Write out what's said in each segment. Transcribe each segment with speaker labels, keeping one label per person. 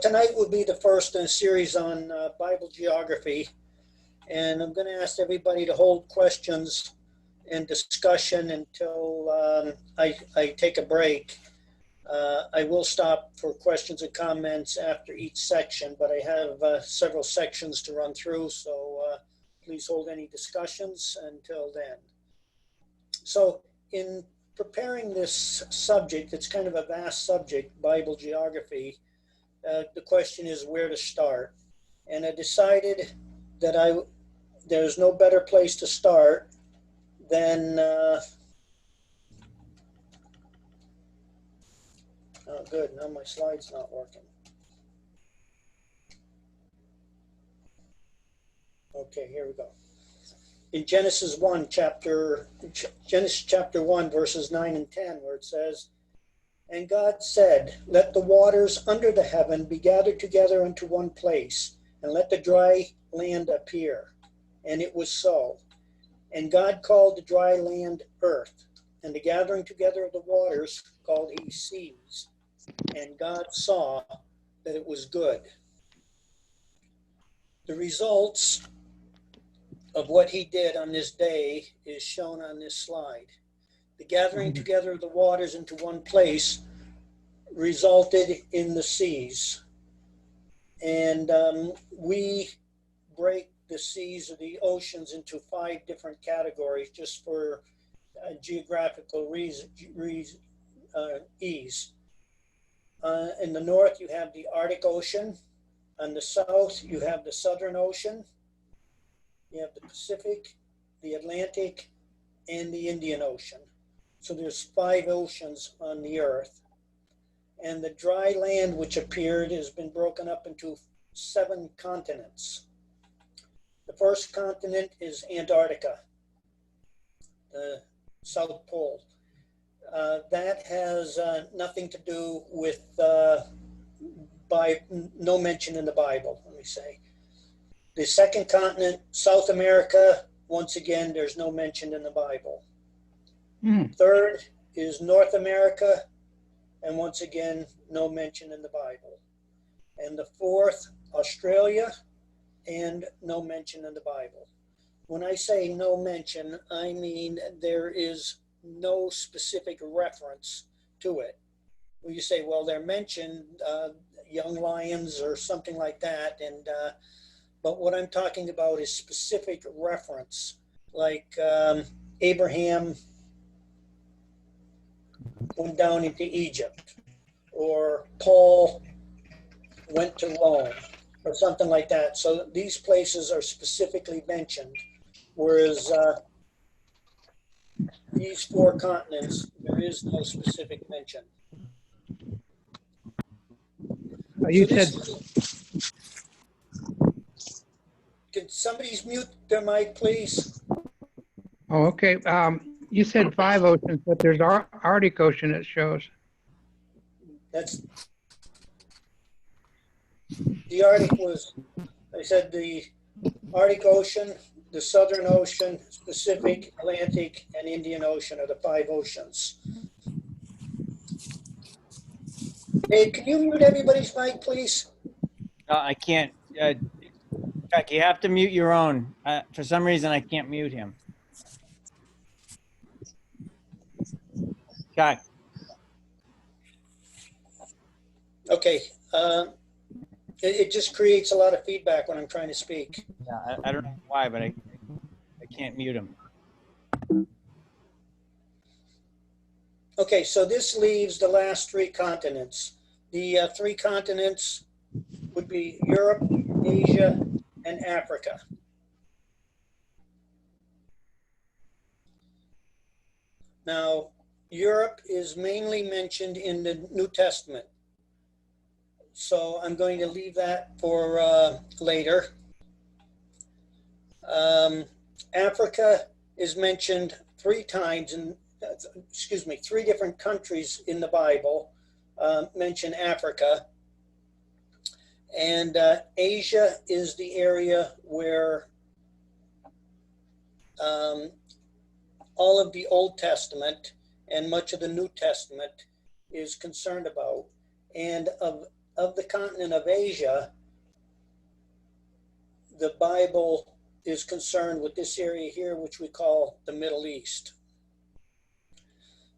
Speaker 1: tonight will be the first in a series on Bible geography, and I'm going to ask everybody to hold questions and discussion until I take a break. I will stop for questions and comments after each section, but I have several sections to run through, so please hold any discussions until then. So in preparing this subject, it's kind of a vast subject, Bible geography. The question is where to start. And I decided that there's no better place to start than, oh good, now my slide's not working. Okay, here we go. In Genesis chapter 1, verses 9 and 10, where it says, "And God said, let the waters under the heaven be gathered together into one place, and let the dry land appear. And it was so. And God called the dry land earth, and the gathering together of the waters called he seas. And God saw that it was good." The results of what he did on this day is shown on this slide. The gathering together of the waters into one place resulted in the seas. And we break the seas or the oceans into 5 different categories just for geographical ease. In the north, you have the Arctic Ocean. On the south, you have the Southern Ocean. You have the Pacific, the Atlantic, and the Indian Ocean. So there's 5 oceans on the earth. And the dry land which appeared has been broken up into 7 continents. The first continent is Antarctica, the South Pole. That has nothing to do with, no mention in the Bible, let me say. The second continent, South America, once again, there's no mention in the Bible. Third is North America, and once again, no mention in the Bible. And the fourth, Australia, and no mention in the Bible. When I say no mention, I mean there is no specific reference to it. Well, you say, well, they're mentioned, young lions or something like that, and but what I'm talking about is specific reference, like Abraham went down into Egypt, or Paul went to Rome, or something like that. So these places are specifically mentioned, whereas these 4 continents, there is no specific mention.
Speaker 2: You said...
Speaker 1: Could somebody mute their mic, please?
Speaker 2: Oh, okay. You said 5 oceans, but there's Arctic Ocean it shows.
Speaker 1: That's the Arctic was, I said the Arctic Ocean, the Southern Ocean, Pacific, Atlantic, and Indian Ocean are the 5 oceans. Hey, can you mute everybody's mic, please?
Speaker 3: I can't. In fact, you have to mute your own. For some reason, I can't mute him. Okay.
Speaker 1: Okay. It just creates a lot of feedback when I'm trying to speak.
Speaker 3: Yeah, I don't know why, but I can't mute him.
Speaker 1: Okay, so this leaves the last 3 continents. The 3 continents would be Europe, Asia, and Africa. Now, Europe is mainly mentioned in the New Testament. So I'm going to leave that for later. Africa is mentioned 3 times in, 3 different countries in the Bible mention Africa. And Asia is the area where all of the Old Testament and much of the New Testament is concerned about. And of of the continent of Asia, the Bible is concerned with this area here, which we call the Middle East.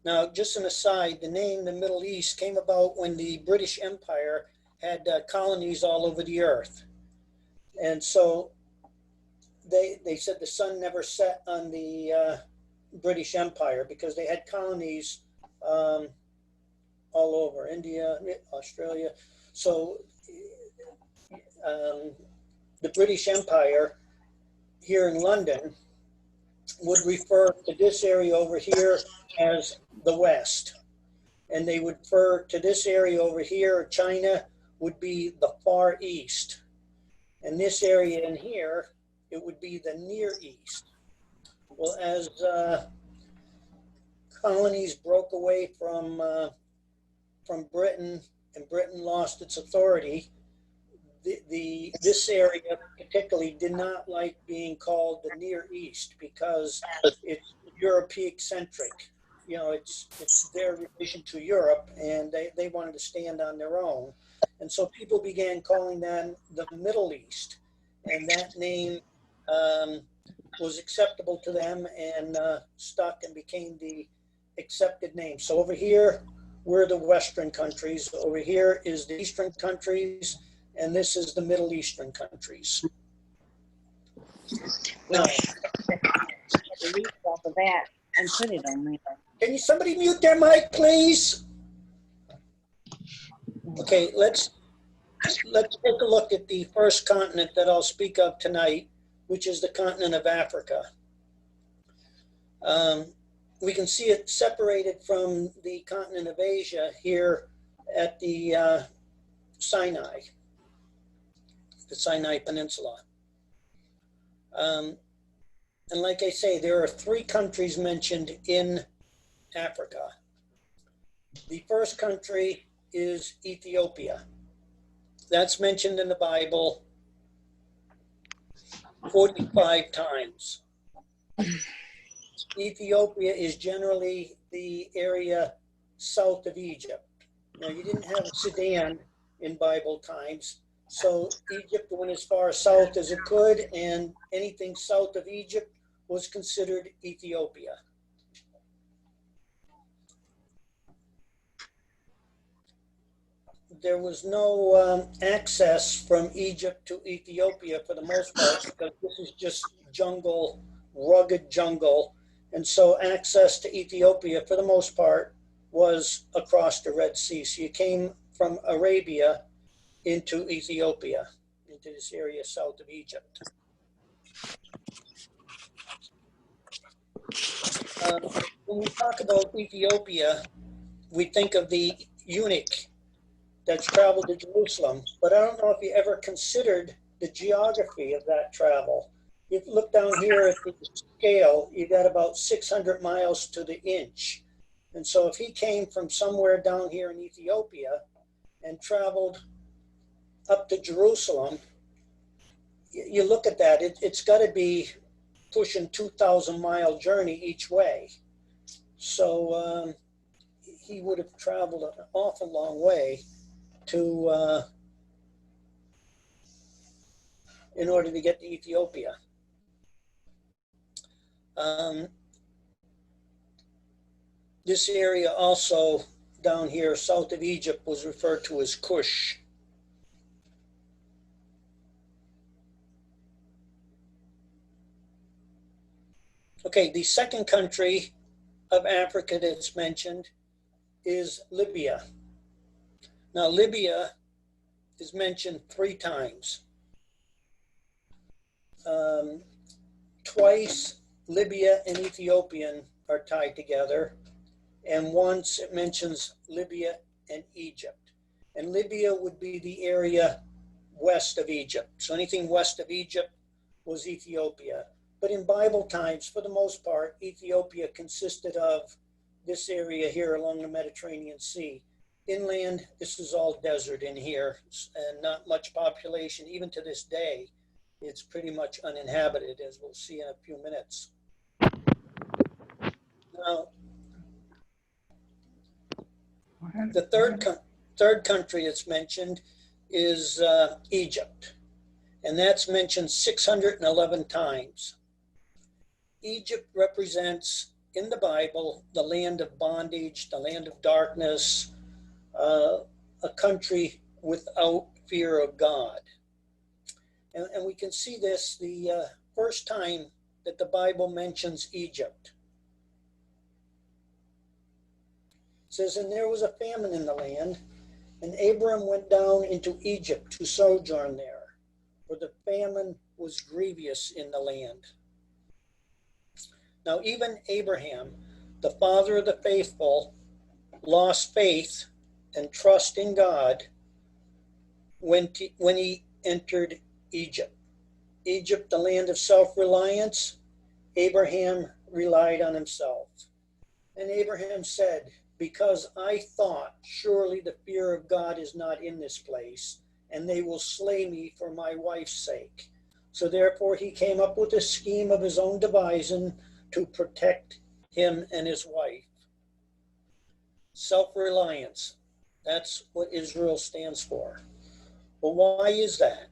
Speaker 1: Now, just an aside, the name the Middle East came about when the British Empire had colonies all over the earth. And so they said the sun never set on the British Empire because they had colonies all over India, Australia. So the British Empire here in London would refer to this area over here as the West. And they would refer to this area over here, China, would be the Far East. And this area in here, it would be the Near East. Well, as colonies broke away from Britain and Britain lost its authority, this area particularly did not like being called the Near East because it's European centric. You know, it's their relation to Europe, and they wanted to stand on their own. And so people began calling them the Middle East, and that name was acceptable to them and stuck and became the accepted name. So over here, we're the Western countries. Over here is the Eastern countries, and this is the Middle Eastern countries.
Speaker 4: Well, the read off of that and put it on there.
Speaker 1: Can somebody mute their mic, please? Okay, let's take a look at the first continent that I'll speak of tonight, which is the continent of Africa. We can see it separated from the continent of Asia here at the Sinai Peninsula. And like I say, there are 3 countries mentioned in Africa. The first country is Ethiopia. That's mentioned in the Bible 45 times. Ethiopia is generally the area south of Egypt. Now, you didn't have Sudan in Bible times, so Egypt went as far south as it could, and anything south of Egypt was considered Ethiopia. There was no access from Egypt to Ethiopia for the most part because this is just jungle, rugged jungle. And so access to Ethiopia for the most part was across the Red Sea. So you came from Arabia into Ethiopia, into this area south of Egypt. When we talk about Ethiopia, we think of the eunuch that's traveled to Jerusalem, but I don't know if you ever considered the geography of that travel. If you look down here at the scale, you got about 600 miles to the inch. And so if he came from somewhere down here in Ethiopia and traveled up to Jerusalem, you look at that, it's got to be pushing 2,000-mile journey each way. So he would have traveled an awful long way to in order to get to Ethiopia. This area also down here south of Egypt was referred to as Cush. Okay, the second country of Africa that's mentioned is Libya. Now, Libya is mentioned 3 times. Twice, Libya and Ethiopian are tied together, and once it mentions Libya and Egypt. And Libya would be the area west of Egypt. So anything west of Egypt was Ethiopia. But in Bible times, for the most part, Ethiopia consisted of this area here along the Mediterranean Sea. Inland, this is all desert in here and not much population. Even to this day, it's pretty much uninhabited, as we'll see in a few minutes. Now, the third third country that's mentioned is Egypt, and that's mentioned 611 times. Egypt represents in the Bible the land of bondage, the land of darkness, a country without fear of God. And we can see this the first time that the Bible mentions Egypt. It says, and there was a famine in the land, and Abram went down into Egypt to sojourn there, for the famine was grievous in the land. Now, even Abraham, the father of the faithful, lost faith and trust in God when he entered Egypt. Egypt, the land of self-reliance, Abraham relied on himself. And Abraham said, because I thought, surely the fear of God is not in this place, and they will slay me for my wife's sake. So therefore he came up with a scheme of his own devising to protect him and his wife. Self-reliance, that's what Israel stands for. Well, why is that?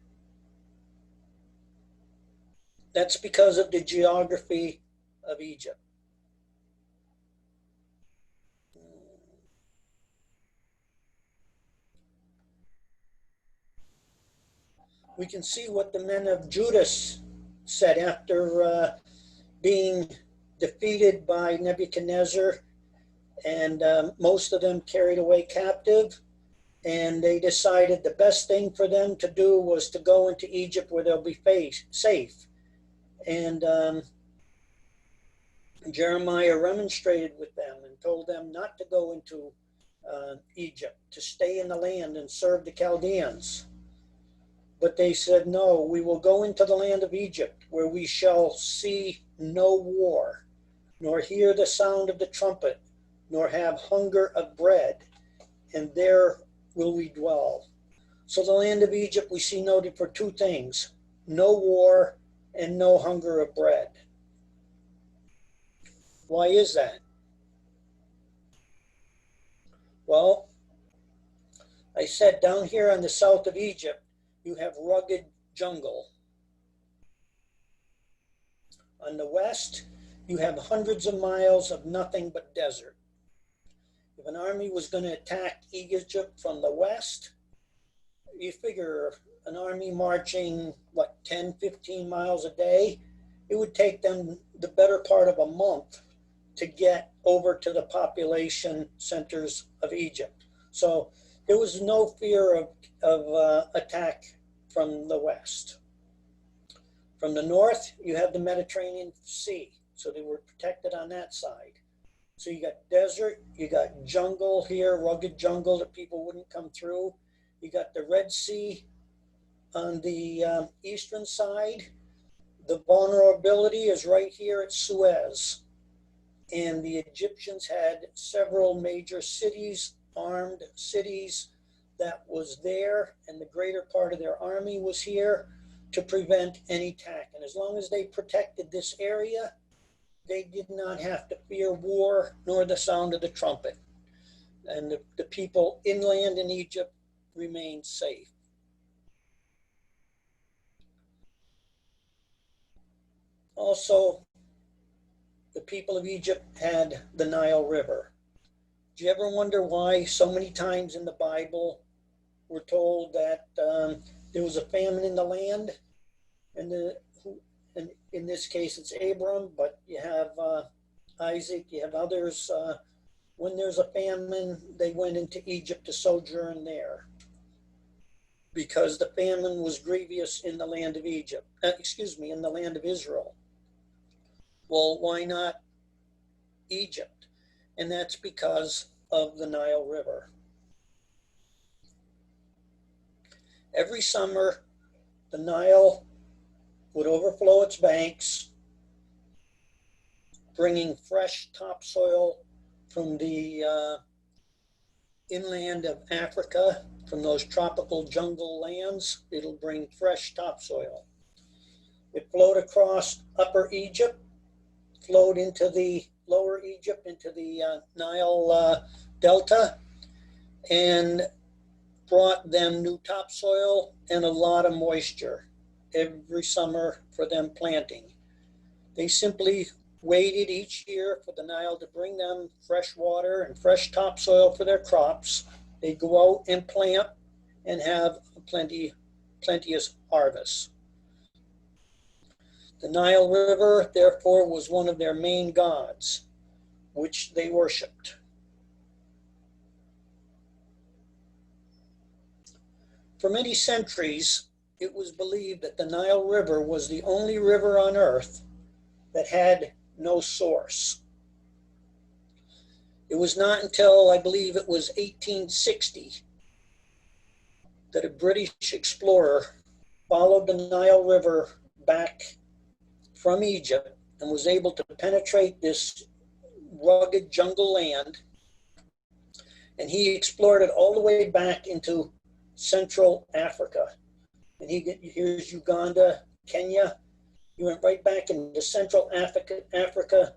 Speaker 1: That's because of the geography of Egypt. We can see what the men of Judah said after being defeated by Nebuchadnezzar, and most of them carried away captive. And they decided the best thing for them to do was to go into Egypt where they'll be safe. And Jeremiah remonstrated with them and told them not to go into Egypt, to stay in the land and serve the Chaldeans. But they said, no, we will go into the land of Egypt, where we shall see no war, nor hear the sound of the trumpet, nor have hunger of bread, and there will we dwell. So the land of Egypt we see noted for two things: no war and no hunger of bread. Why is that? Well, I said down here on the south of Egypt, you have rugged jungle. On the west, you have hundreds of miles of nothing but desert. If an army was going to attack Egypt from the west, you figure an army marching, 10, 15 miles a day, it would take them the better part of a month to get over to the population centers of Egypt. So there was no fear of attack from the west. From the north, you have the Mediterranean Sea, so they were protected on that side. So you got desert, you got jungle here, rugged jungle that people wouldn't come through. You got the Red Sea on the eastern side. The vulnerability is right here at Suez. And the Egyptians had several major cities, armed cities, that was there, and the greater part of their army was here to prevent any attack. And as long as they protected this area, they did not have to fear war nor the sound of the trumpet. And the people inland in Egypt remained safe. Also, the people of Egypt had the Nile River. Do you ever wonder why so many times in the Bible we're told that there was a famine in the land? And in this case, it's Abram, but you have Isaac, you have others. When there's a famine, they went into Egypt to sojourn there because the famine was grievous in the land of Egypt. In the land of Israel. Well, why not Egypt? And that's because of the Nile River. Every summer, the Nile would overflow its banks, bringing fresh topsoil from the inland of Africa, from those tropical jungle lands. It'll bring fresh topsoil. It flowed across Upper Egypt, flowed into the Lower Egypt, into the Nile Delta, and brought them new topsoil and a lot of moisture every summer for them planting. They simply waited each year for the Nile to bring them fresh water and fresh topsoil for their crops. They'd go out and plant and have plenteous harvests. The Nile River, therefore, was one of their main gods, which they worshipped. For many centuries, it was believed that the Nile River was the only river on earth that had no source. It was not until, I believe it was 1860, that a British explorer followed the Nile River back from Egypt and was able to penetrate this rugged jungle land. And he explored it all the way back into Central Africa. And here's Uganda, Kenya. He went right back into Central Africa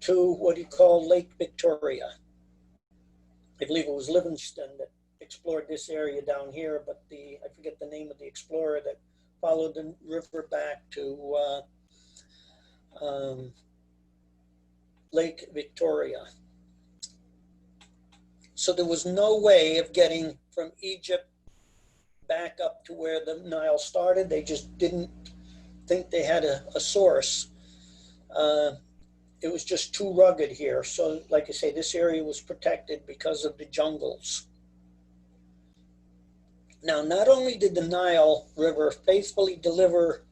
Speaker 1: to what he called Lake Victoria. I believe it was Livingstone that explored this area down here, but I forget the name of the explorer that followed the river back to Lake Victoria. So there was no way of getting from Egypt back up to where the Nile started. They just didn't think they had a source. It was just too rugged here. So like I say, this area was protected because of the jungles. Now, not only did the Nile River faithfully deliver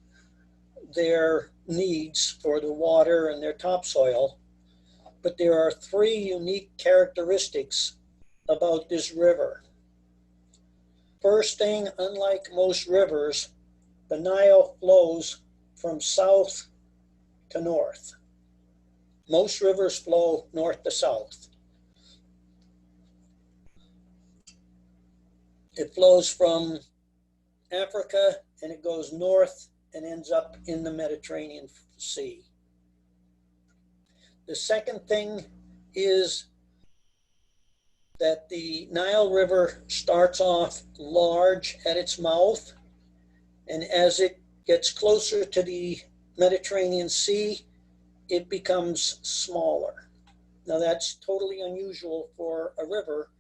Speaker 1: their needs for the water and their topsoil, but there are three unique characteristics about this river. First thing, unlike most rivers, the Nile flows from south to north. Most rivers flow north to south. It flows from Africa and it goes north and ends up in the Mediterranean Sea. The second thing is that the Nile River starts off large at its mouth, and as it gets closer to the Mediterranean Sea, it becomes smaller. Now that's totally unusual for a river.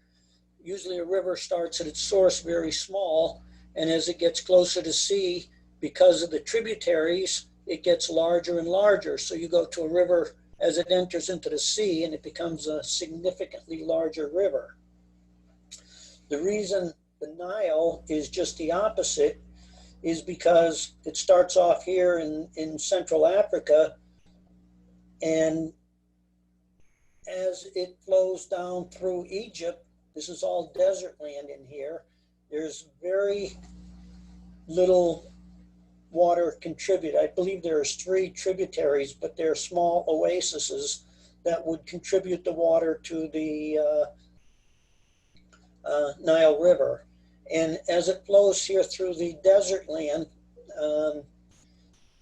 Speaker 1: Usually a river starts at its source very small, and as it gets closer to sea, because of the tributaries, it gets larger and larger. So you go to a river as it enters into the sea, and it becomes a significantly larger river. The reason the Nile is just the opposite is because it starts off here in Central Africa, and as it flows down through Egypt, this is all desert land in here, there's very little water contribute. I believe there's 3 tributaries, but they're small oases that would contribute the water to the Nile River. And as it flows here through the desert land,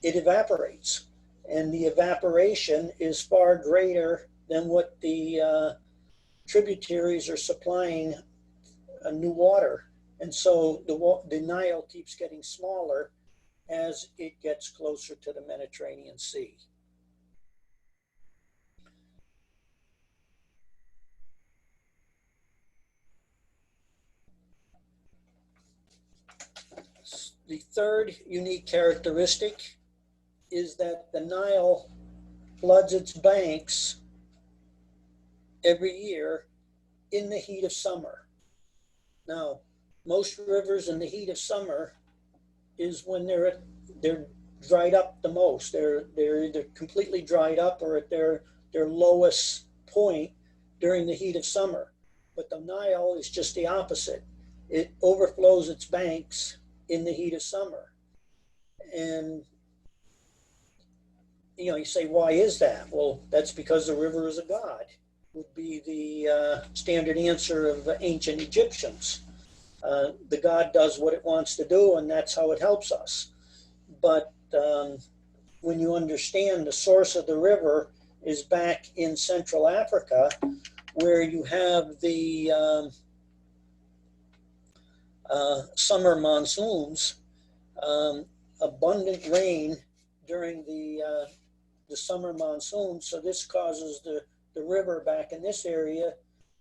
Speaker 1: it evaporates. And the evaporation is far greater than what the tributaries are supplying new water. And so the Nile keeps getting smaller as it gets closer to the Mediterranean Sea. The third unique characteristic is that the Nile floods its banks every year in the heat of summer. Now, most rivers in the heat of summer is when they're dried up the most. They're either completely dried up or at their lowest point during the heat of summer. But the Nile is just the opposite. It overflows its banks in the heat of summer. And you say, why is that? Well, that's because the river is a god, would be the standard answer of ancient Egyptians. The god does what it wants to do, and that's how it helps us. But when you understand the source of the river is back in Central Africa, where you have the summer monsoons, abundant rain during the summer monsoon. So this causes the river back in this area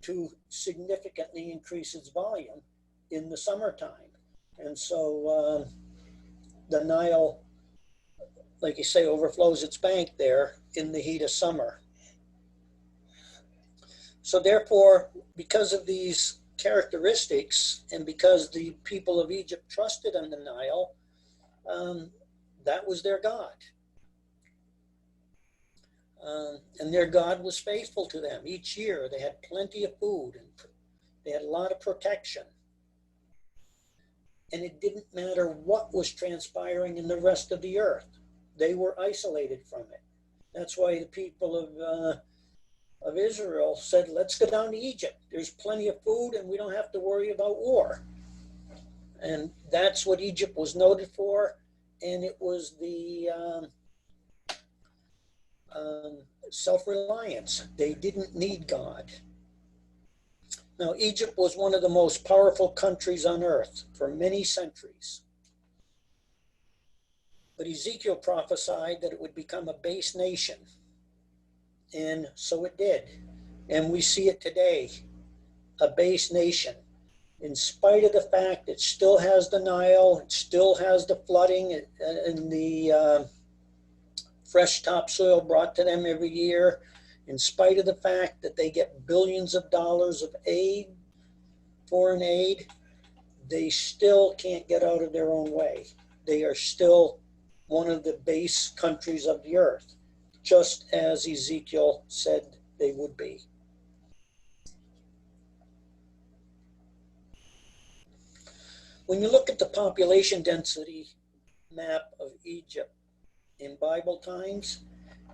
Speaker 1: to significantly increase its volume in the summertime. And so the Nile, like you say, overflows its bank there in the heat of summer. So therefore, because of these characteristics and because the people of Egypt trusted in the Nile, that was their God. And their God was faithful to them. Each year they had plenty of food and they had a lot of protection. And it didn't matter what was transpiring in the rest of the earth. They were isolated from it. That's why the people of Israel said, let's go down to Egypt. There's plenty of food and we don't have to worry about war. And that's what Egypt was noted for. And it was the self-reliance. They didn't need God. Now, Egypt was one of the most powerful countries on earth for many centuries. But Ezekiel prophesied that it would become a base nation. And so it did. And we see it today, a base nation. In spite of the fact it still has the Nile, it still has the flooding and the fresh topsoil brought to them every year, in spite of the fact that they get billions of dollars of aid, foreign aid, they still can't get out of their own way. They are still one of the base countries of the earth, just as Ezekiel said they would be. When you look at the population density map of Egypt in Bible times,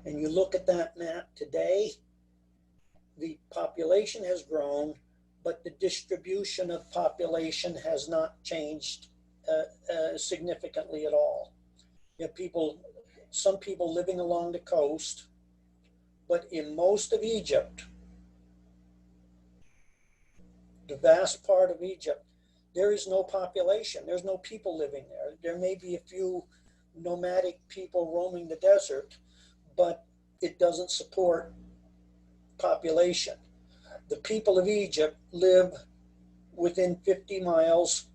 Speaker 1: and you look at that map today, the population has grown, but the distribution of population has not changed significantly at all. You have some people living along the coast, but in most of Egypt, the vast part of Egypt, there is no population. There's no people living there. There may be a few nomadic people roaming the desert, but it doesn't support population. The people of Egypt live within 50 miles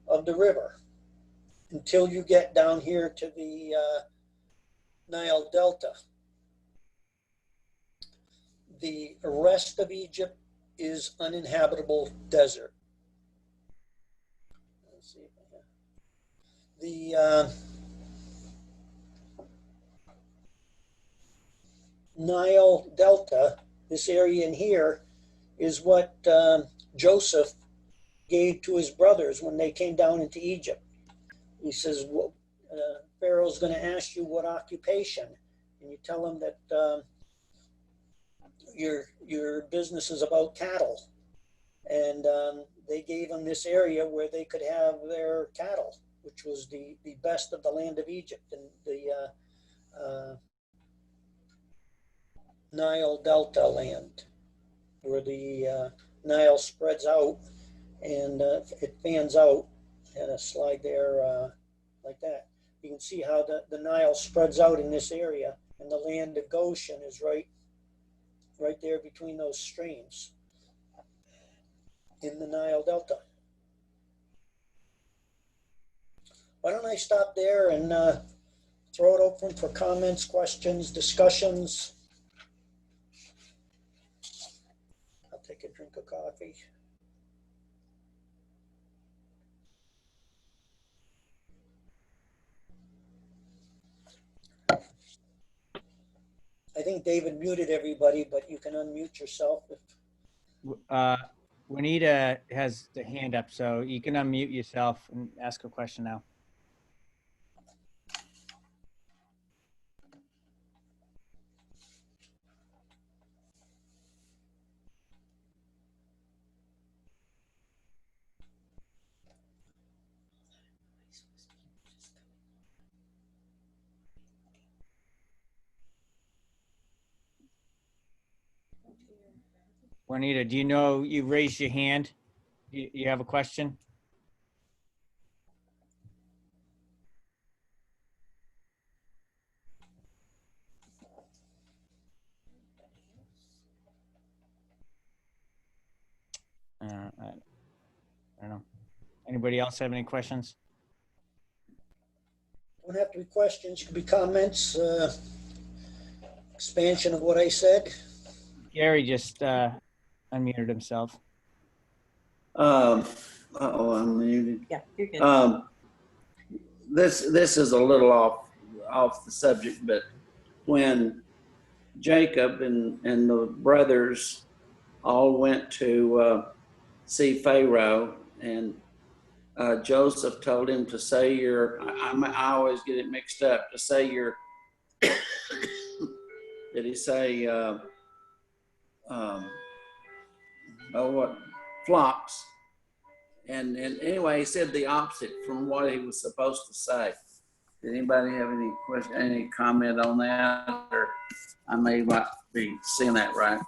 Speaker 1: of the river until you get down here to the Nile Delta. The rest of Egypt is uninhabitable desert. Let's see. The Nile Delta, this area in here, is what Joseph gave to his brothers when they came down into Egypt. He says, well, Pharaoh's going to ask you what occupation, and you tell him that your business is about cattle. And they gave them this area where they could have their cattle, which was the best of the land of Egypt, and the Nile Delta land, where the Nile spreads out and it fans out. And a slide there like that. You can see how the Nile spreads out in this area, and the land of Goshen is right there between those streams in the Nile Delta. Why don't I stop there and throw it open for comments, questions, discussions. I'll take a drink of coffee. I think David muted everybody, but you can unmute yourself.
Speaker 3: Juanita has the hand up, so you can unmute yourself and ask a question now. Juanita, do you know you raised your hand? You have a question? I don't know. Anybody else have any questions?
Speaker 1: Don't have to be questions, could be comments, expansion of what I said.
Speaker 3: Gary just unmuted himself.
Speaker 5: I'm muted.
Speaker 4: Yeah, you're good.
Speaker 5: This is a little off the subject, but when Jacob and the brothers all went to see Pharaoh, and Joseph told him to say I always get it mixed up, to say your, did he say, flocks? And anyway, he said the opposite from what he was supposed to say. Did anybody have any question, any comment on that? Or I may not be seeing that right.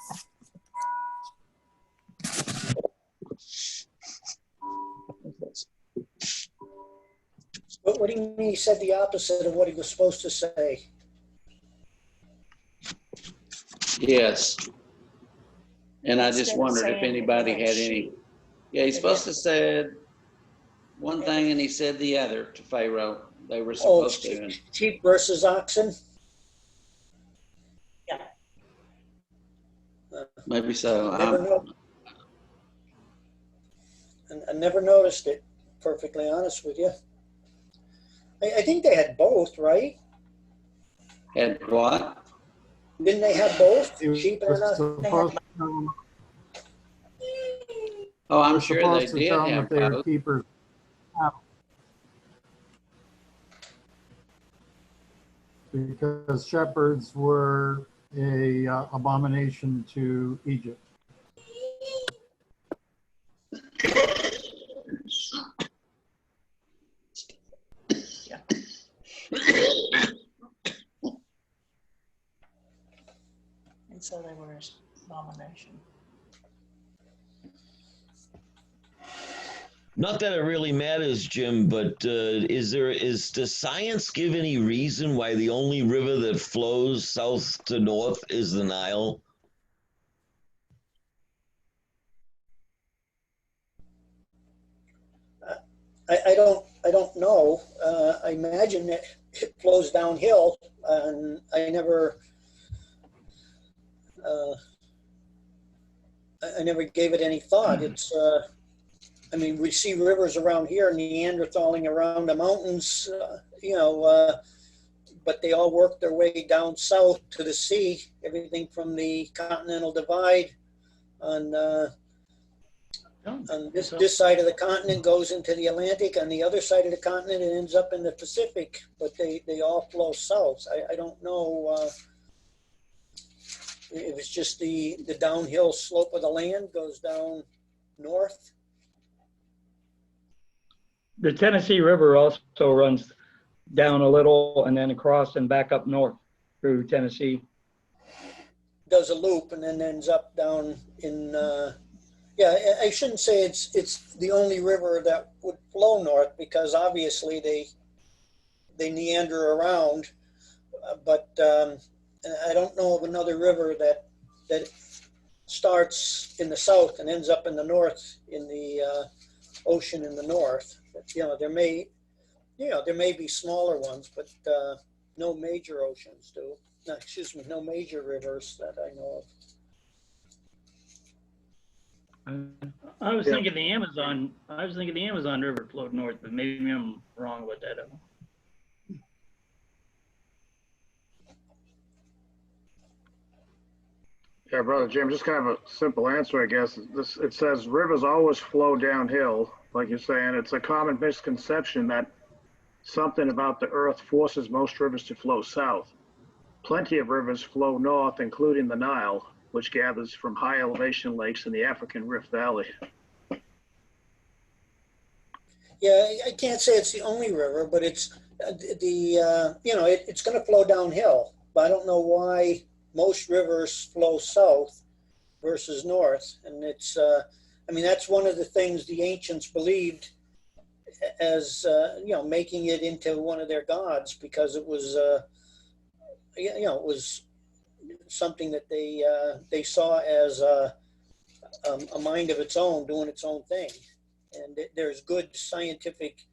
Speaker 1: What do you mean he said the opposite of what he was supposed to say?
Speaker 5: Yes. And I just
Speaker 4: Instead of
Speaker 5: wondered if
Speaker 4: saying
Speaker 5: anybody
Speaker 4: that
Speaker 5: had any.
Speaker 4: sheep.
Speaker 5: Yeah, he's supposed to said one thing and he said the other to Pharaoh. They were
Speaker 1: Oh,
Speaker 5: supposed to.
Speaker 1: sheep versus oxen?
Speaker 5: Maybe so.
Speaker 1: I never noticed it, perfectly honest with you. I think they had both, right?
Speaker 5: Had what?
Speaker 1: Didn't they have both,
Speaker 6: He was
Speaker 1: sheep and oxen?
Speaker 6: supposed to tell them-
Speaker 5: Oh, I'm
Speaker 6: was
Speaker 5: sure they
Speaker 6: supposed to
Speaker 5: did
Speaker 6: tell them
Speaker 5: have
Speaker 6: that they were
Speaker 5: both.
Speaker 6: keepers. Because shepherds were a abomination to Egypt.
Speaker 4: And so they were his abomination.
Speaker 7: Not that it really matters, Jim, but does science give any reason why the only river that flows south to north is the Nile?
Speaker 1: I don't know. I imagine it flows downhill, and I never gave it any thought. It's I mean, we see rivers around here, Neanderthaling around the mountains, but they all work their way down south to the sea. Everything from the Continental Divide on this side of the continent goes into the Atlantic. On the other side of the continent, it ends up in the Pacific. But they all flow south. I don't know if it's just the downhill slope of the land goes down north.
Speaker 8: The Tennessee River also runs down a little and then across and back up north through Tennessee.
Speaker 1: Does a loop and then ends up down in, yeah, I shouldn't say it's the only river that would flow north, because obviously they meander around, but I don't know of another river that starts in the south and ends up in the north in the ocean in the north. But, there may be smaller ones, but no major oceans do. No, excuse me, no major rivers that I know of.
Speaker 8: I was thinking the Amazon. I was thinking the Amazon River flowed north, but maybe I'm wrong with that.
Speaker 6: Yeah, Brother Jim, just kind of a simple answer, I guess. It says rivers always flow downhill, like you're saying. It's a common misconception that something about the earth forces most rivers to flow south. Plenty of rivers flow north, including the Nile, which gathers from high elevation lakes in the African Rift Valley.
Speaker 1: Yeah, I can't say it's the only river, but it's it's going to flow downhill. But I don't know why most rivers flow south versus north. And it's, that's one of the things the ancients believed as, making it into one of their gods, because it was, it was something that they saw as a mind of its own, doing its own thing. And there's good scientific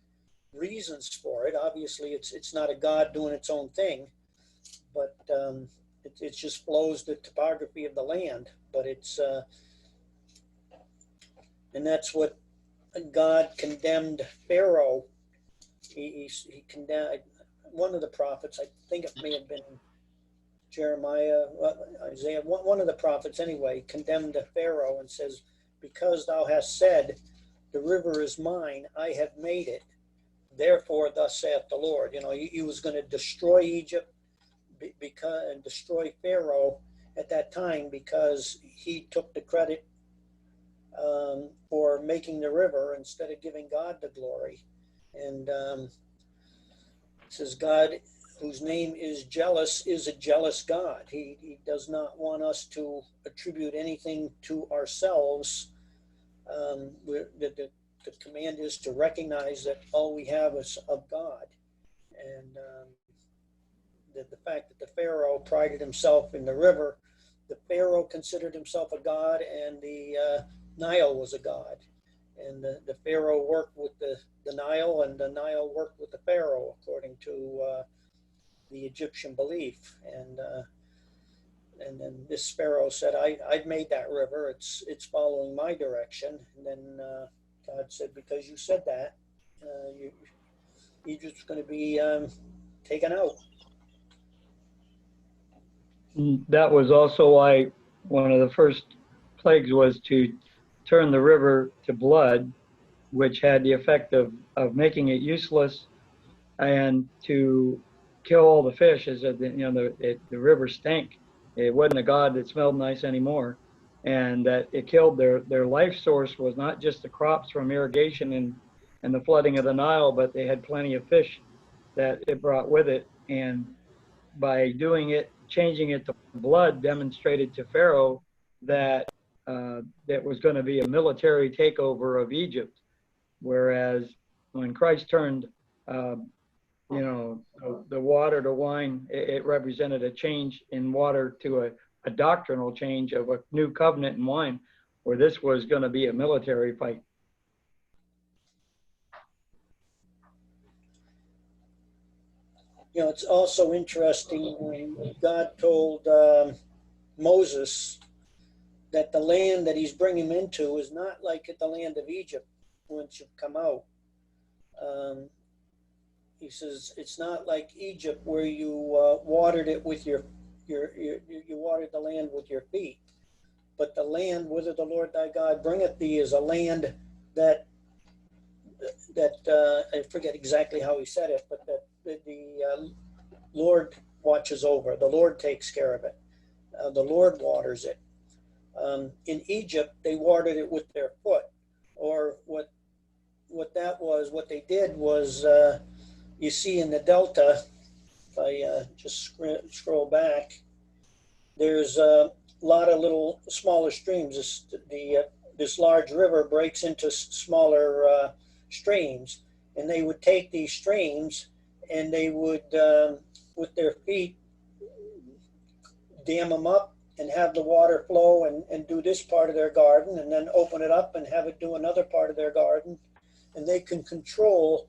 Speaker 1: reasons for it. Obviously, it's not a god doing its own thing, but it just flows the topography of the land. But it's and that's what God condemned Pharaoh. He condemned one of the prophets. I think it may have been Jeremiah, Isaiah. One of the prophets, anyway, condemned Pharaoh and says, "Because thou hast said, the river is mine, I have made it. Therefore, thus saith the Lord." You know, he was going to destroy Egypt and destroy Pharaoh at that time because he took the credit for making the river instead of giving God the glory. And it says, God, whose name is jealous, is a jealous God. He does not want us to attribute anything to ourselves. The command is to recognize that all we have is of God. And the fact that the Pharaoh prided himself in the river, the Pharaoh considered himself a god, and the Nile was a god. And the Pharaoh worked with the Nile, and the Nile worked with the Pharaoh, according to the Egyptian belief. And then this Pharaoh said, I've made that river. It's following my direction. And then God said, because you said that, Egypt's going to be taken out.
Speaker 8: That was also why one of the first plagues was to turn the river to blood, which had the effect of making it useless, and to kill all the fish. Is that the river stank. It wasn't a god that smelled nice anymore, and that it killed their life source was not just the crops from irrigation and the flooding of the Nile, but they had plenty of fish that it brought with it. And by doing it, changing it to blood, demonstrated to Pharaoh that that was going to be a military takeover of Egypt. Whereas when Christ turned, the water to wine, it represented a change in water to a doctrinal change of a new covenant in wine, where this was going to be a military fight.
Speaker 1: You know, it's also interesting when God told Moses that the land that he's bringing him into is not like the land of Egypt once you've come out. He says it's not like Egypt where you watered it with you watered the land with your feet, but the land whither the Lord thy God bringeth thee is a land that I forget exactly how he said it, but that the Lord watches over. The Lord takes care of it. The Lord waters it. In Egypt, they watered it with their foot, or what they did was, you see in the Delta, if I just scroll back, there's a lot of little smaller streams. This large river breaks into smaller streams, and they would take these streams and they would, with their feet, dam them up and have the water flow and do this part of their garden, and then open it up and have it do another part of their garden. And they can control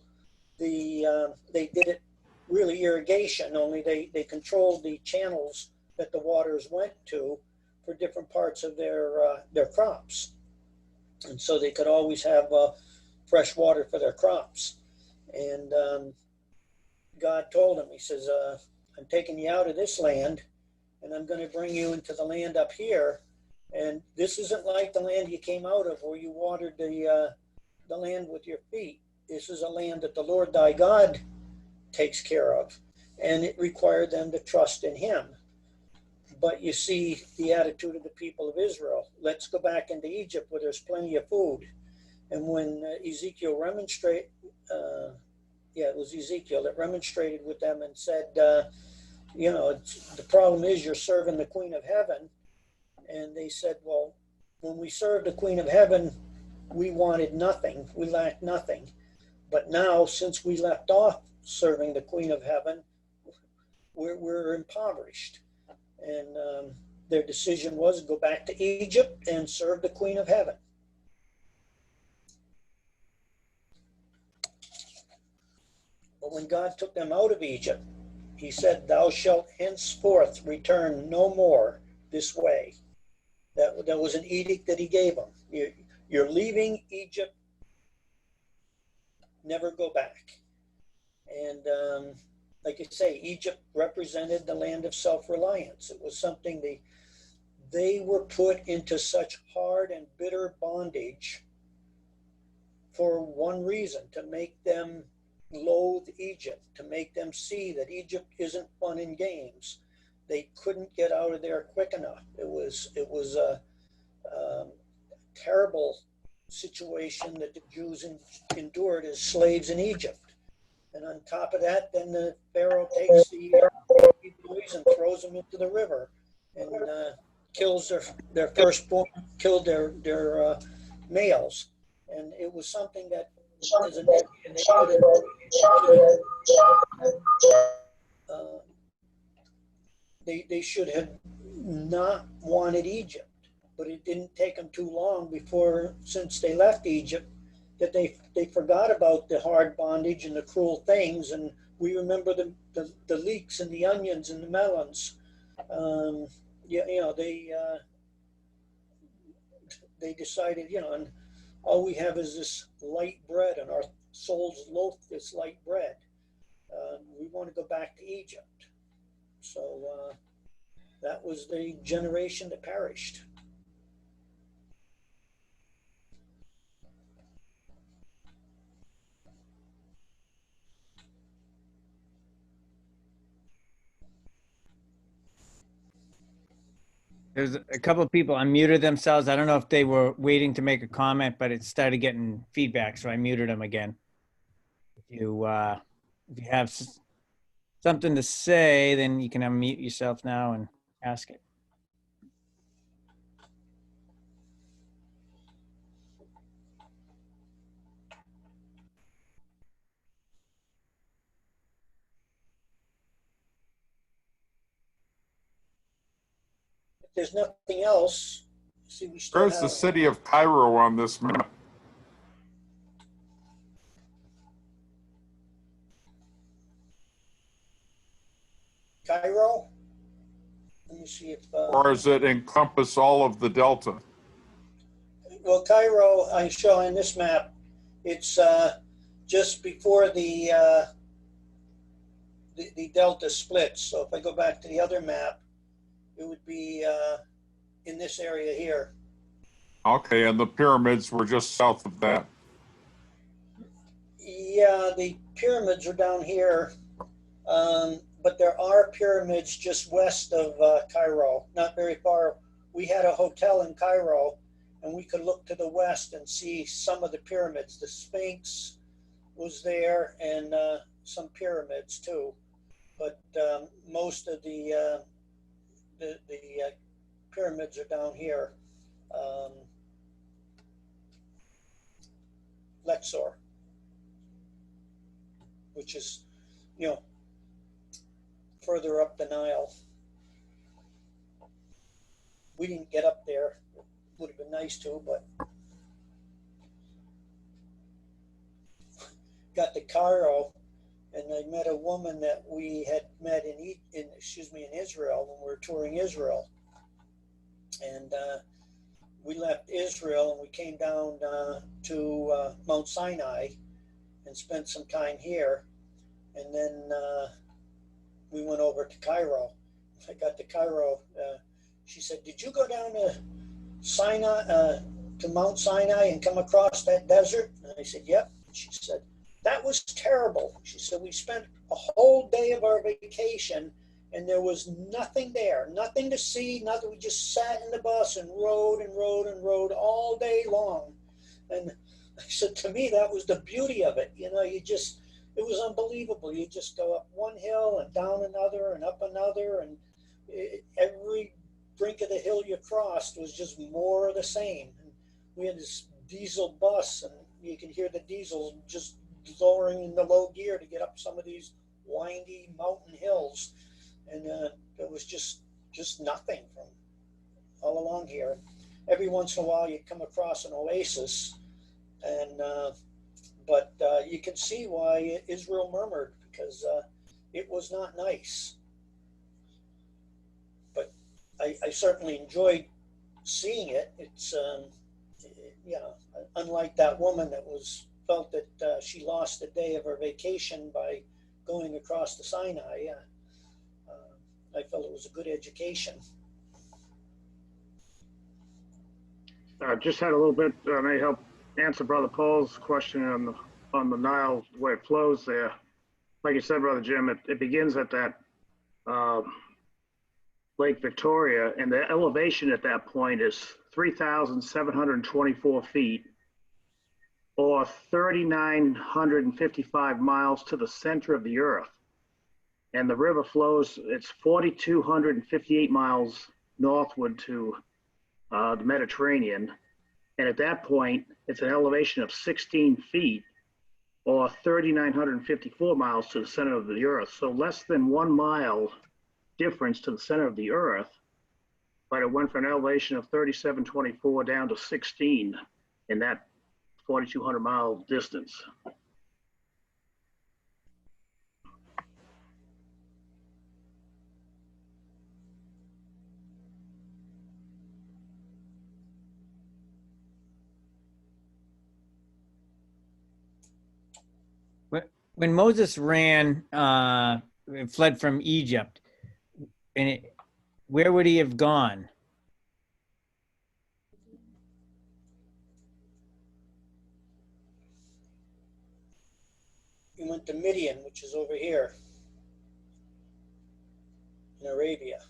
Speaker 1: they did it really irrigation, only they controlled the channels that the waters went to for different parts of their crops. And so they could always have fresh water for their crops. And God told him, he says, I'm taking you out of this land, and I'm going to bring you into the land up here. And this isn't like the land you came out of, where you watered the land with your feet. This is a land that the Lord thy God takes care of. And it required them to trust in him. But you see the attitude of the people of Israel. Let's go back into Egypt where there's plenty of food. And when Ezekiel remonstrated, it was Ezekiel that remonstrated with them and said, the problem is you're serving the Queen of Heaven. And they said, well, when we served the Queen of Heaven, we wanted nothing. We lacked nothing. But now, since we left off serving the Queen of Heaven, we're impoverished. And their decision was go back to Egypt and serve the Queen of Heaven. But when God took them out of Egypt, he said, "Thou shalt henceforth return no more this way." That was an edict that he gave them. You're leaving Egypt, never go back. And like I say, Egypt represented the land of self-reliance. It was something they were put into such hard and bitter bondage for one reason, to make them loathe Egypt, to make them see that Egypt isn't fun and games. They couldn't get out of there quick enough. It was a terrible situation that the Jews endured as slaves in Egypt. And on top of that, then the Pharaoh takes the boys and throws them into the river and kills their firstborn, killed their males. And it was something that as a nation, they should have not wanted Egypt. But it didn't take them too long before, since they left Egypt, that they forgot about the hard bondage and the cruel things. And we remember the leeks and the onions and the melons. They decided, and all we have is this light bread, and our souls loathe this light bread. We want to go back to Egypt. So that was the generation that perished.
Speaker 3: There's a couple of people unmuted themselves. I don't know if they were waiting to make a comment, but it started getting feedback, so I muted them again. If you have something to say, then you can unmute yourself now and ask it.
Speaker 1: If there's nothing else, see, we still
Speaker 9: Where's the
Speaker 1: have
Speaker 9: city of Cairo on this map?
Speaker 1: Cairo. Let me see if.
Speaker 9: Or does it encompass all of the Delta?
Speaker 1: Well, Cairo, I show in this map, it's just before the delta splits. So if I go back to the other map, it would be in this area here.
Speaker 9: Okay, and the pyramids were just south of that.
Speaker 1: Yeah, the pyramids are down here, but there are pyramids just west of Cairo, not very far. We had a hotel in Cairo, and we could look to the west and see some of the pyramids. The Sphinx was there, and some pyramids too. But most of the pyramids are down here. Luxor, which is, further up the Nile. We didn't get up there. It would have been nice to, but got to Cairo, and I met a woman that we had met in Israel when we were touring Israel. And we left Israel and we came down to Mount Sinai and spent some time here. And then we went over to Cairo. I got to Cairo. She said, "Did you go down to Sinai, to Mount Sinai and come across that desert?" And I said, "Yep." She said, "That was terrible." She said, "We spent a whole day of our vacation and there was nothing there, nothing to see, nothing. We just sat in the bus and rode and rode and rode all day long." And I said, to me, that was the beauty of it. It was unbelievable. You just go up one hill and down another and up another, and every brink of the hill you crossed was just more of the same. And we had this diesel bus, and you can hear the diesel just lowering in the low gear to get up some of these windy mountain hills. And there was just nothing from all along here. Every once in a while you'd come across an oasis, and but you can see why Israel murmured, because it was not nice. But I certainly enjoyed seeing it. It's unlike that woman that felt that she lost a day of her vacation by going across the Sinai. I felt it was a good education.
Speaker 6: Just had a little bit, may help answer Brother Paul's question on the Nile, the way it flows there. Like you said, Brother Jim, it begins at that Lake Victoria, and the elevation at that point is 3,724 feet, or 3,955 miles to the center of the earth. And the river flows, it's 4,258 miles northward to the Mediterranean. And at that point, it's an elevation of 16 feet, or 3,954 miles to the center of the earth. So less than 1 mile difference to the center of the earth, but it went from an elevation of 3,724 down to 16 in that 4,200 mile distance.
Speaker 3: When Moses ran, fled from Egypt, where would he have gone?
Speaker 1: He went to Midian, which is over here in Arabia.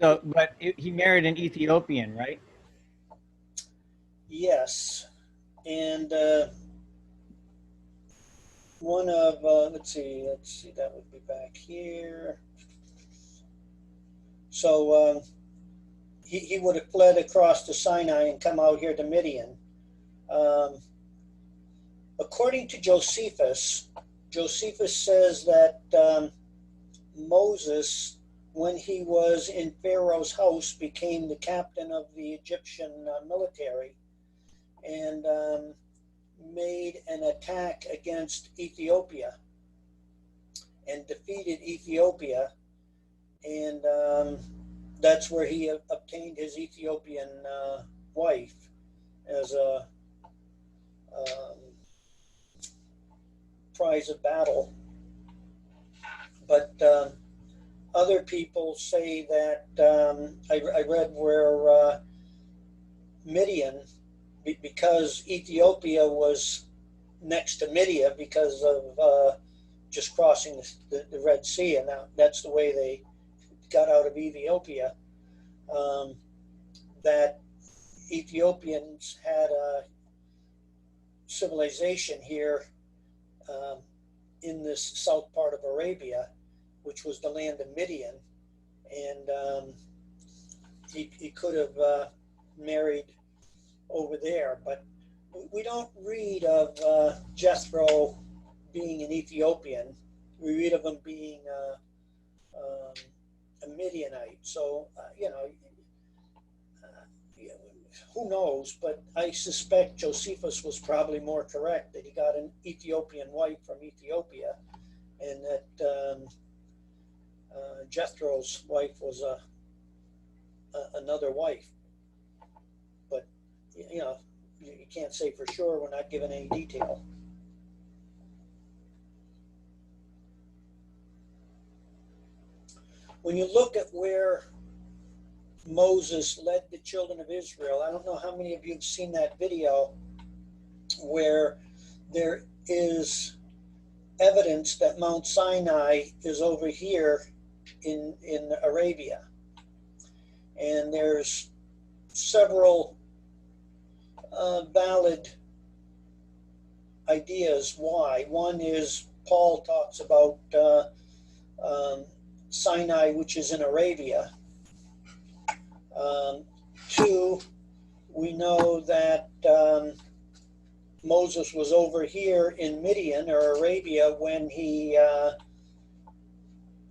Speaker 3: So, but he married an Ethiopian, right?
Speaker 1: Yes, and one of let's see, that would be back here. So he would have fled across the Sinai and come out here to Midian. According to Josephus says that Moses, when he was in Pharaoh's house, became the captain of the Egyptian military and made an attack against Ethiopia and defeated Ethiopia. And that's where he obtained his Ethiopian wife as a prize of battle. But other people say that I read where Midian, because Ethiopia was next to Midian because of just crossing the Red Sea, and that's the way they got out of Ethiopia, that Ethiopians had a civilization here in this south part of Arabia, which was the land of Midian, and he could have married over there, but we don't read of Jethro being an Ethiopian. We read of him being a Midianite. So who knows? But I suspect Josephus was probably more correct, that he got an Ethiopian wife from Ethiopia, and that Jethro's wife was another wife. But you can't say for sure. We're not given any detail. When you look at where Moses led the children of Israel, I don't know how many of you have seen that video where there is evidence that Mount Sinai is over here in Arabia. And there's several valid ideas why. One is Paul talks about Sinai, which is in Arabia. Two, we know that Moses was over here in Midian or Arabia when he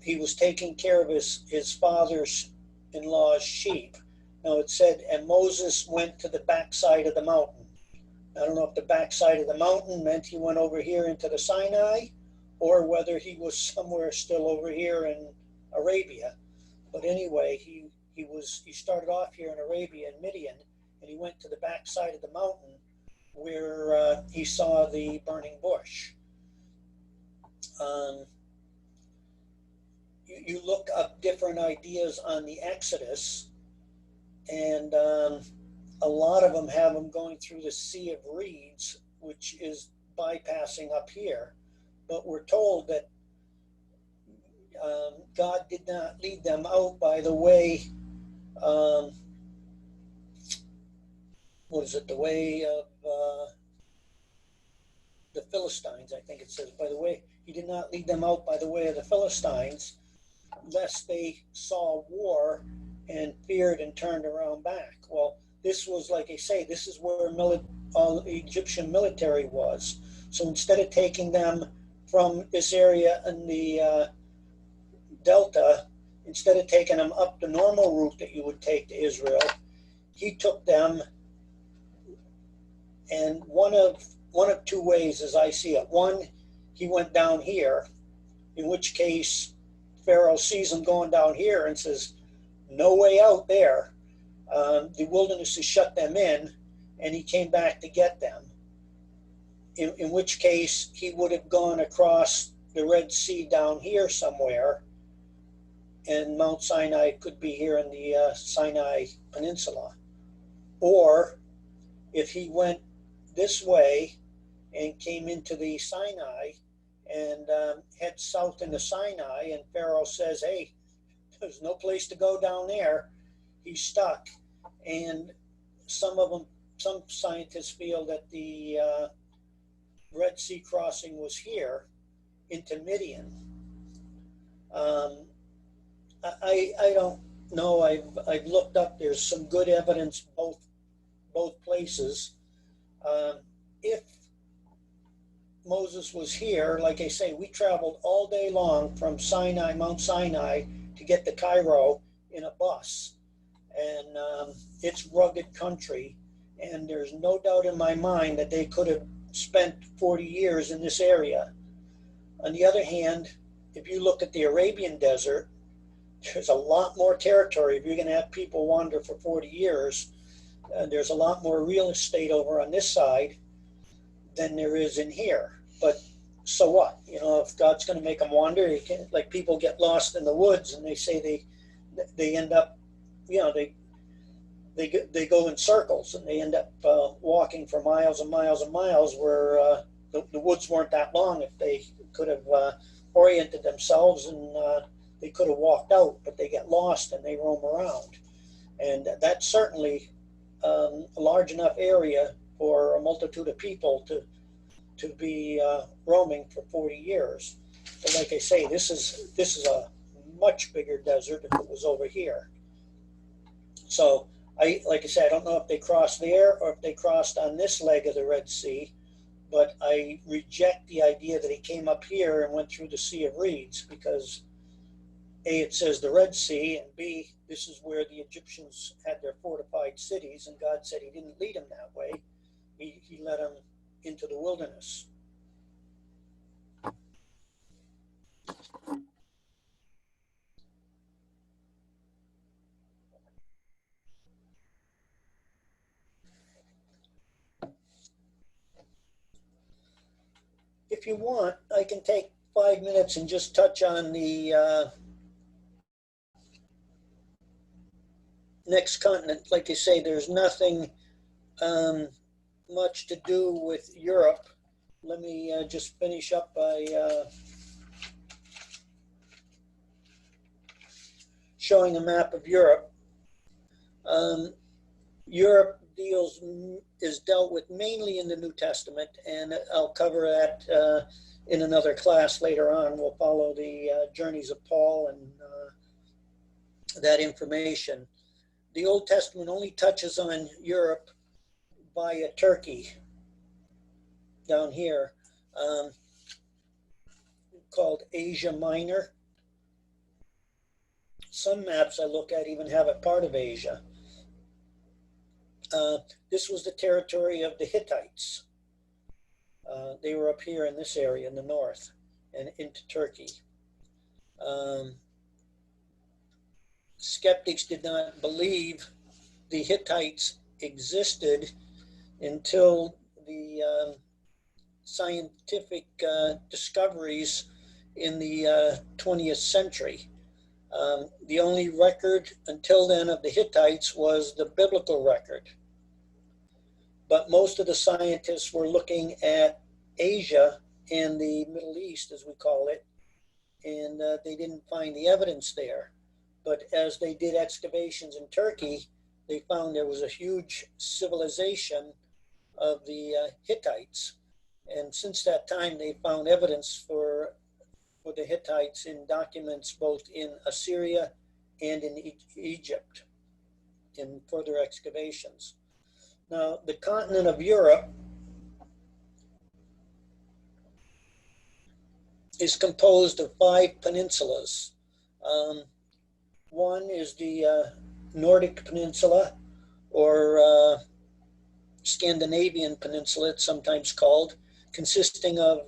Speaker 1: he was taking care of his father's-in-law's sheep. Now it said, and Moses went to the backside of the mountain. I don't know if the backside of the mountain meant he went over here into the Sinai, or whether he was somewhere still over here in Arabia. But anyway, he started off here in Arabia in Midian, and he went to the backside of the mountain where he saw the burning bush. You look up different ideas on the Exodus, and a lot of them have them going through the Sea of Reeds, which is bypassing up here. But we're told that God did not lead them out by the way, the way of the Philistines, I think it says. By the way, he did not lead them out by the way of the Philistines, lest they saw war and feared and turned around back. Well, this was, like I say, this is where all Egyptian military was. So instead of taking them from this area in the Delta, instead of taking them up the normal route that you would take to Israel, he took them, and one of two ways as I see it. One, he went down here, in which case Pharaoh sees him going down here and says, no way out there. The wilderness has shut them in, and he came back to get them. In which case he would have gone across the Red Sea down here somewhere, and Mount Sinai could be here in the Sinai Peninsula. Or if he went this way and came into the Sinai and head south into Sinai, and Pharaoh says, hey, there's no place to go down there, he's stuck. And some scientists feel that the Red Sea crossing was here into Midian. I don't know. I've looked up. There's some good evidence both places. If Moses was here, like I say, we traveled all day long from Sinai, Mount Sinai, to get to Cairo in a bus, and it's rugged country. And there's no doubt in my mind that they could have spent 40 years in this area. On the other hand, if you look at the Arabian desert, there's a lot more territory. If you're going to have people wander for 40 years, there's a lot more real estate over on this side than there is in here. But so what? You know, if God's going to make them wander, you can, like people get lost in the woods, and they say they end up, you know, they go in circles, and they end up walking for miles and miles and miles, where the woods weren't that long. If they could have oriented themselves, and they could have walked out, but they get lost and they roam around. And that's certainly a large enough area for a multitude of people to be roaming for 40 years. But like I say, this is a much bigger desert if it was over here. So like I said, I don't know if they crossed there or if they crossed on this leg of the Red Sea, but I reject the idea that he came up here and went through the Sea of Reeds, because A, it says the Red Sea, and B, this is where the Egyptians had their fortified cities, and God said he didn't lead them that way. He led them into the wilderness. If you want, I can take 5 minutes and just touch on the next continent. Like I say, there's nothing much to do with Europe. Let me just finish up by showing a map of Europe. Europe is dealt with mainly in the New Testament, and I'll cover that in another class later on. We'll follow the journeys of Paul and that information. The Old Testament only touches on Europe via Turkey down here, called Asia Minor. some maps I look at even have it part of Asia. This was the territory of the Hittites. They were up here in this area in the north and into Turkey. Skeptics did not believe the Hittites existed until the scientific discoveries in the 20th century. The only record until then of the Hittites was the biblical record. But most of the scientists were looking at Asia and the Middle East, as we call it, and they didn't find the evidence there. But as they did excavations in Turkey, they found there was a huge civilization of the Hittites. And since that time, they found evidence for the Hittites in documents both in Assyria and in Egypt in further excavations. Now, the continent of Europe is composed of 5 peninsulas. One is the Nordic Peninsula, or Scandinavian Peninsula, it's sometimes called, consisting of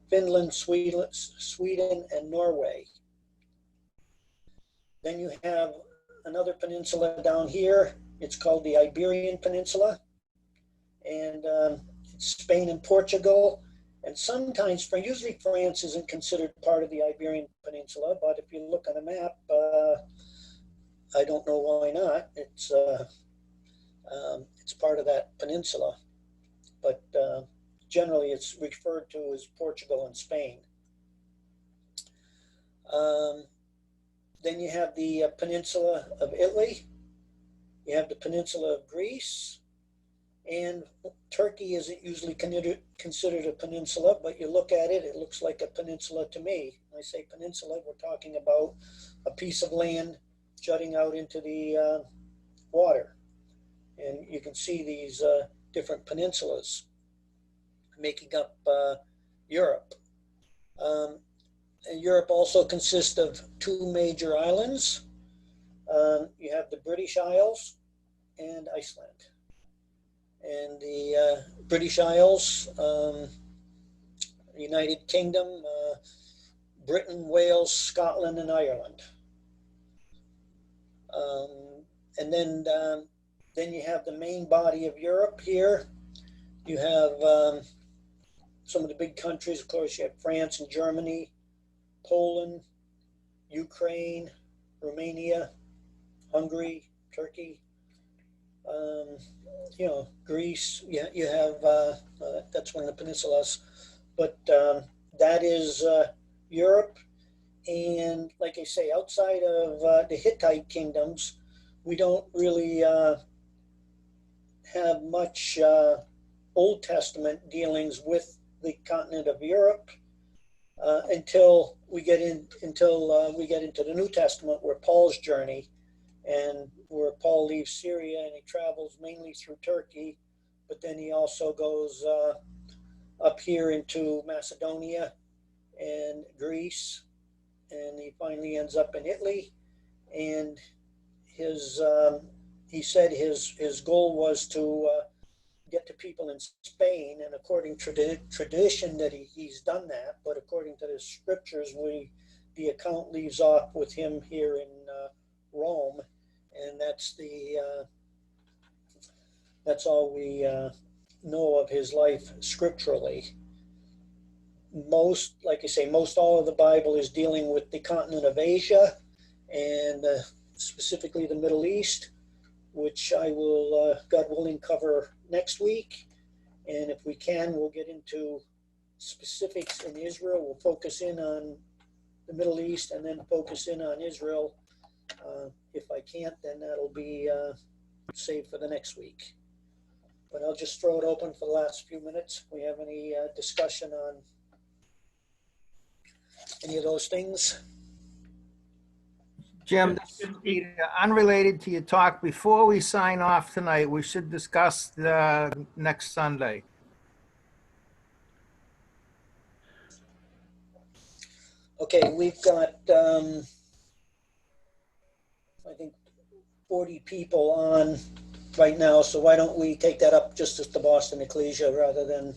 Speaker 1: Finland, Sweden, and Norway. Then you have another peninsula down here. It's called the Iberian Peninsula, and it's Spain and Portugal. And sometimes, usually France isn't considered part of the Iberian Peninsula, but if you look on a map, I don't know why not. It's part of that peninsula, but generally it's referred to as Portugal and Spain. Then you have the peninsula of Italy. You have the peninsula of Greece, and Turkey isn't usually considered a peninsula, but you look at it, it looks like a peninsula to me. When I say peninsula, we're talking about a piece of land jutting out into the water. And you can see these different peninsulas making up Europe. And Europe also consists of 2 major islands. You have the British Isles and Iceland. And the British Isles, United Kingdom, Britain, Wales, Scotland, and Ireland. And then you have the main body of Europe here. You have some of the big countries, of course, you have France and Germany, Poland, Ukraine, Romania, Hungary, Turkey, Greece. Yeah, you have, that's one of the peninsulas. But that is Europe. And like I say, outside of the Hittite kingdoms, we don't really have much Old Testament dealings with the continent of Europe until we get into the New Testament, where Paul's journey, and where Paul leaves Syria and he travels mainly through Turkey, but then he also goes up here into Macedonia and Greece, and he finally ends up in Italy. And he said his goal was to get to people in Spain, and according to tradition that he's done that, but according to the scriptures, the account leaves off with him here in Rome, and that's all we know of his life scripturally. Like I say, most all of the Bible is dealing with the continent of Asia, and specifically the Middle East, which I will, God willing, cover next week. And if we can, we'll get into specifics in Israel. We'll focus in on the Middle East and then focus in on Israel. If I can't, then that'll be saved for the next week. But I'll just throw it open for the last few minutes. If we have any discussion on any of those things.
Speaker 10: Jim, this should be unrelated to your talk. Before we sign off tonight, we should discuss the next Sunday.
Speaker 1: Okay, we've got I think, 40 people on right now, so why don't we take that up just as the Boston Ecclesia rather than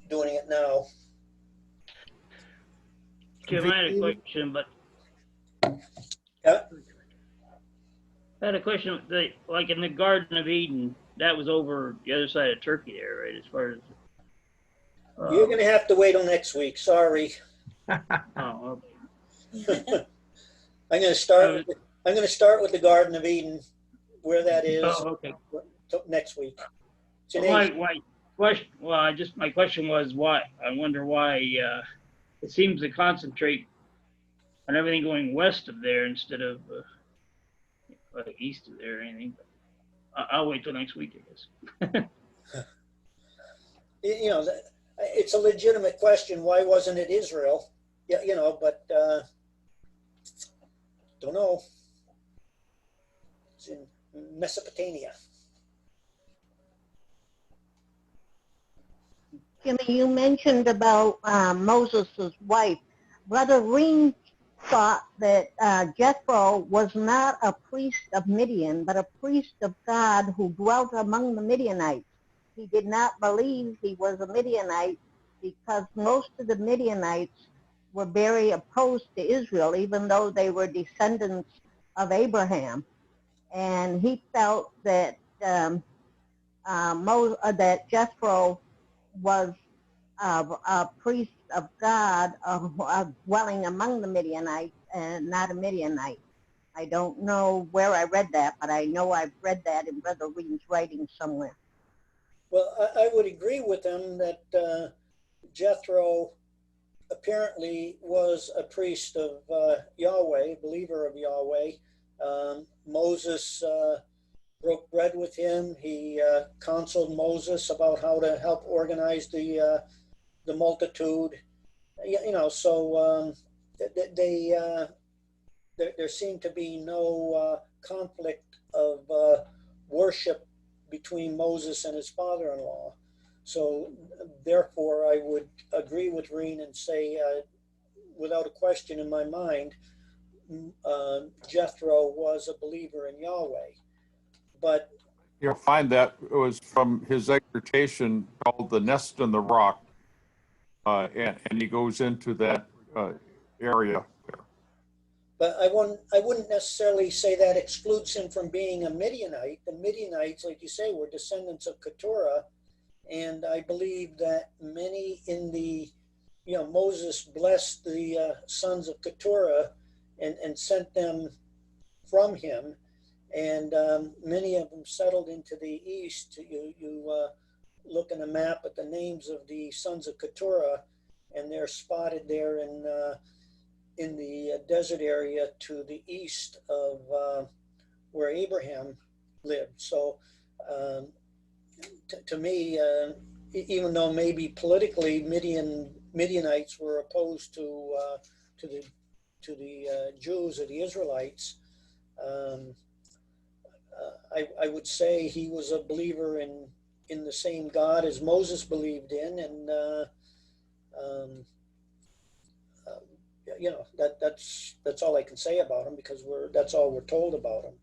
Speaker 1: doing it now?
Speaker 11: Jim, I had a question, but
Speaker 1: Yeah.
Speaker 11: I had a question. Like in the Garden of Eden, that was over the other side of Turkey there, right? As far as
Speaker 1: You're going to have to wait till next week. Sorry.
Speaker 11: oh, okay.
Speaker 1: I'm going to start. I'm going to start with the Garden of Eden, where that is,
Speaker 11: Oh, okay.
Speaker 1: next week. It's in
Speaker 11: Why?
Speaker 1: Asia.
Speaker 11: Question. Well, my question was why. I wonder why it seems to concentrate on everything going west of there instead of east of there or anything. But I'll wait till next week, I guess.
Speaker 1: You know, it's a legitimate question. Why wasn't it Israel? Yeah, you know, but don't know. It's in Mesopotamia.
Speaker 12: Jimmy, you mentioned about Moses' wife. Brother Reen thought that Jethro was not a priest of Midian, but a priest of God who dwelt among the Midianites. He did not believe he was a Midianite because most of the Midianites were very opposed to Israel, even though they were descendants of Abraham. And he felt that that Jethro was a priest of God dwelling among the Midianites and not a Midianite. I don't know where I read that, but I know I've read that in Brother Reen's writing somewhere.
Speaker 1: Well, I would agree with him that Jethro apparently was a priest of Yahweh, believer of Yahweh. Moses broke bread with him. He counseled Moses about how to help organize the multitude. You know, so there seemed to be no conflict of worship between Moses and his father-in-law. So therefore, I would agree with Reen and say, without a question in my mind, Jethro was a believer in Yahweh. But
Speaker 9: You'll find that it was from his exhortation called The Nest in the Rock. And he goes into that area there.
Speaker 1: But I wouldn't necessarily say that excludes him from being a Midianite. The Midianites, like you say, were descendants of Keturah. And I believe that many in the, you know, Moses blessed the sons of Keturah and sent them from him. And many of them settled into the east. You look in a map at the names of the sons of Keturah, and they're spotted there in the desert area to the east of where Abraham lived. So to me, even though maybe politically Midianites were opposed to the Jews or the Israelites, I would say he was a believer in the same God as Moses believed in, and you know, that's all I can say about him, because that's all we're told about him.